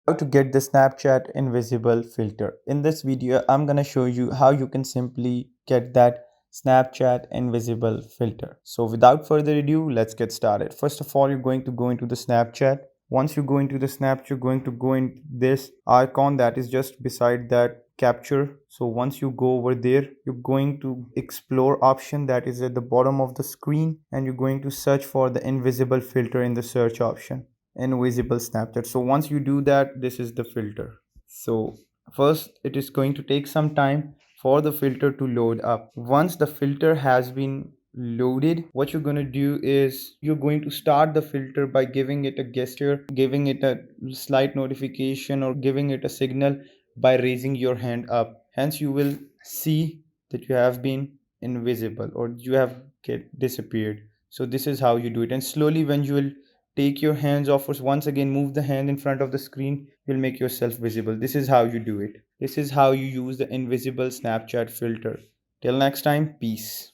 How to get the Snapchat invisible filter. In this video, I'm gonna show you how you can simply get that Snapchat invisible filter. So without further ado, let's get started. First of all, you're going to go into the Snapchat. Once you go into the Snapchat, you're going to go in this icon that is just beside that capture. So once you go over there, you're going to explore option that is at the bottom of the screen, and you're going to search for the invisible filter in the search option. Invisible Snapchat. So once you do that, this is the filter. So first it is going to take some time for the filter to load up. Once the filter has been loaded, what you're going to do is you're going to start the filter by giving it a gesture, giving it a slight notification, or giving it a signal by raising your hand up. Hence you will see that you have been invisible or you have get disappeared. So this is how you do it, and slowly when you will take your hands off, or once again move the hand in front of the screen, you'll make yourself visible. This is how you do it. This is how you use the invisible Snapchat filter. Till next time, peace.